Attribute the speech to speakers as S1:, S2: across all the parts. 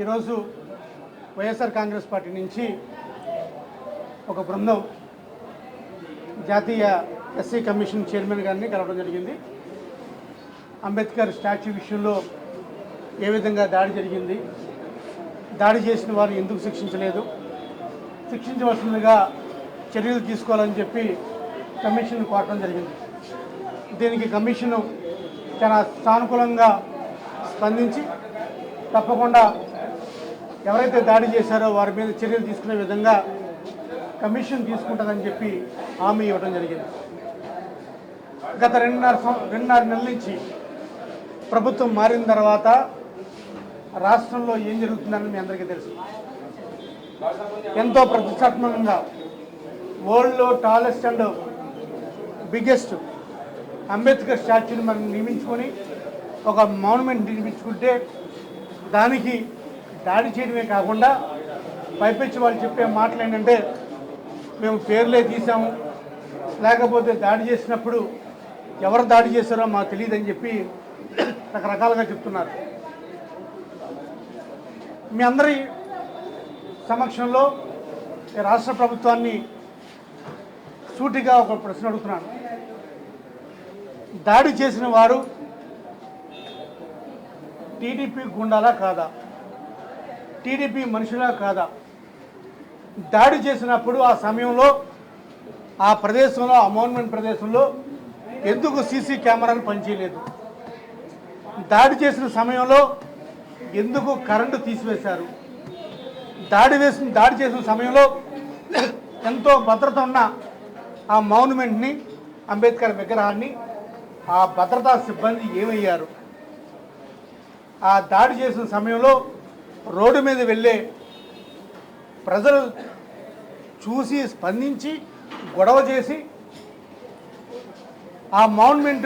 S1: ఈరోజు వైఎస్ఆర్ కాంగ్రెస్ పార్టీ నుంచి ఒక బృందం జాతీయ ఎస్సీ కమిషన్ చైర్మన్ గారిని కలవడం జరిగింది. అంబేద్కర్ స్టాచ్యూ విషయంలో ఏ విధంగా దాడి జరిగింది, దాడి చేసిన వారు ఎందుకు శిక్షించలేదు, శిక్షించవలసిందిగా చర్యలు తీసుకోవాలని చెప్పి కమిషన్ కోరడం జరిగింది. దీనికి కమిషను చాలా సానుకూలంగా స్పందించి తప్పకుండా ఎవరైతే దాడి చేశారో వారి మీద చర్యలు తీసుకునే విధంగా కమిషన్ తీసుకుంటుందని చెప్పి హామీ ఇవ్వడం జరిగింది. గత రెండున్నర నెలల నుంచి ప్రభుత్వం మారిన తర్వాత రాష్ట్రంలో ఏం జరుగుతుందని మీ అందరికీ తెలుసు. ఎంతో ప్రతిష్టాత్మకంగా వరల్డ్లో టాలెస్ట్ అండ్ బిగ్గెస్ట్ అంబేద్కర్ స్టాచ్యూని మనం నియమించుకొని ఒక మాన్యుమెంట్ నిర్మించుకుంటే దానికి దాడి చేయడమే కాకుండా పైపెచ్చి వాళ్ళు చెప్పే మాటలు ఏంటంటే మేము పేర్లే తీసాము, లేకపోతే దాడి చేసినప్పుడు ఎవరు దాడి చేశారో మాకు తెలియదని చెప్పి రకరకాలుగా చెప్తున్నారు. మీ అందరి సమక్షంలో రాష్ట్ర ప్రభుత్వాన్ని సూటిగా ఒక ప్రశ్న అడుగుతున్నాను. దాడి చేసిన వారు టీడీపీ గుండాలా కాదా, టీడీపీ మనుషులా కాదా? దాడి చేసినప్పుడు ఆ సమయంలో ఆ ప్రదేశంలో ఆ మౌన్మెంట్ ప్రదేశంలో ఎందుకు సీసీ కెమెరాలు పనిచేయలేదు? దాడి చేసిన సమయంలో ఎందుకు కరెంటు తీసివేశారు? దాడి చేసిన సమయంలో ఎంతో భద్రత ఉన్న ఆ మౌన్మెంట్ని, అంబేద్కర్ విగ్రహాన్ని ఆ భద్రతా సిబ్బంది ఏమయ్యారు? ఆ దాడి చేసిన సమయంలో రోడ్డు మీద వెళ్ళే ప్రజలు చూసి స్పందించి గొడవ చేసి ఆ మౌన్మెంట్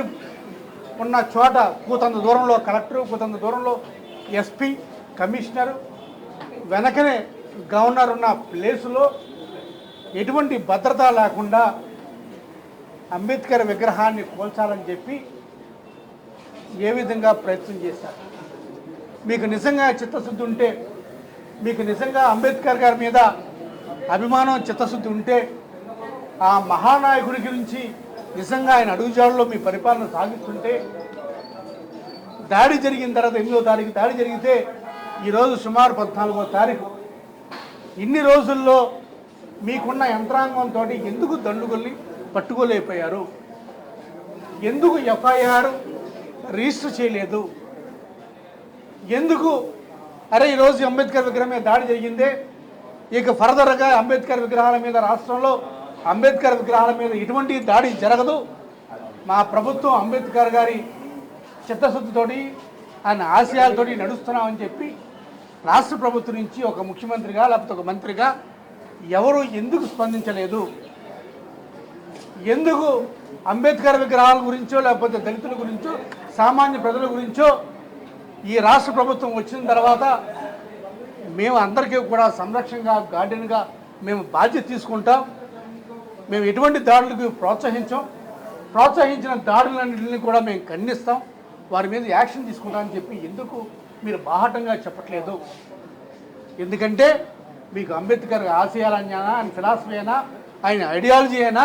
S1: ఉన్న చోట కూతంత దూరంలో కలెక్టరు, కూతంత దూరంలో ఎస్పీ, కమిషనరు, వెనకనే గవర్నర్ ఉన్న ప్లేసులో ఎటువంటి భద్రత లేకుండా అంబేద్కర్ విగ్రహాన్ని కూల్చాలని చెప్పి ఏ విధంగా ప్రయత్నం చేశారు? మీకు నిజంగా చిత్తశుద్ధి ఉంటే, మీకు నిజంగా అంబేద్కర్ గారి మీద అభిమానం, చిత్తశుద్ధి ఉంటే ఆ మహానాయకుడి గురించి నిజంగా ఆయన అడుగుజాడలో మీ పరిపాలన సాగిస్తుంటే, దాడి జరిగిన తర్వాత 8వ తారీఖు దాడి జరిగితే ఈరోజు సుమారు 14వ తారీఖు, ఇన్ని రోజుల్లో మీకున్న యంత్రాంగంతో ఎందుకు దండుగొల్లి పట్టుకోలేకపోయారు? ఎందుకు ఎఫ్ఐఆర్ రిజిస్టర్ చేయలేదు? ఎందుకు అరే ఈరోజు అంబేద్కర్ విగ్రహం మీద దాడి జరిగిందే, ఇక ఫర్దర్గా అంబేద్కర్ విగ్రహాల మీద రాష్ట్రంలో అంబేద్కర్ విగ్రహాల మీద ఎటువంటి దాడి జరగదు, మా ప్రభుత్వం అంబేద్కర్ గారి చిత్తశుద్ధితోటి ఆయన ఆశయాలతోటి నడుస్తున్నామని చెప్పి రాష్ట్ర ప్రభుత్వం నుంచి ఒక ముఖ్యమంత్రిగా లేకపోతే ఒక మంత్రిగా ఎవరు ఎందుకు స్పందించలేదు? ఎందుకు అంబేద్కర్ విగ్రహాల గురించో లేకపోతే దళితుల గురించో సామాన్య ప్రజల గురించో ఈ రాష్ట్ర ప్రభుత్వం వచ్చిన తర్వాత మేము అందరికీ కూడా సంరక్షణగా, గార్డెన్గా మేము బాధ్యత తీసుకుంటాం, మేము ఎటువంటి దాడులకు ప్రోత్సహించిన దాడులన్నింటినీ కూడా మేము ఖండిస్తాం, వారి మీద యాక్షన్ తీసుకుంటామని చెప్పి ఎందుకు మీరు బాహాటంగా చెప్పట్లేదు? ఎందుకంటే మీకు అంబేద్కర్ ఆశయాలైనా, ఆయన ఫిలాసఫీ అయినా, ఆయన ఐడియాలజీ అయినా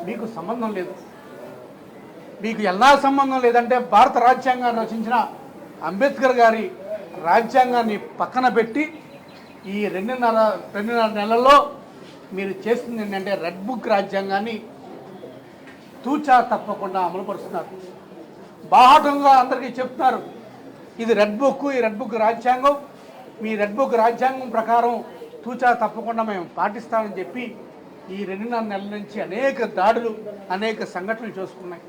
S1: మీకు సంబంధం లేదు. మీకు ఎలా సంబంధం లేదంటే భారత రాజ్యాంగాన్ని రచించిన అంబేద్కర్ గారి రాజ్యాంగాన్ని పక్కన పెట్టి ఈ రెండున్నర నెలల్లో మీరు చేస్తుంది ఏంటంటే రెడ్ బుక్ రాజ్యాంగాన్ని తూచా తప్పకుండా అమలుపరుస్తున్నారు. బాహాటంగా అందరికీ చెప్తున్నారు ఇది రెడ్ బుక్, ఈ రెడ్ బుక్ రాజ్యాంగం, మీ రెడ్ బుక్ రాజ్యాంగం ప్రకారం తూచా తప్పకుండా మేము పాటిస్తామని చెప్పి ఈ 2.5 నెలల నుంచి అనేక దాడులు, అనేక సంఘటనలు చేసుకున్నాయి.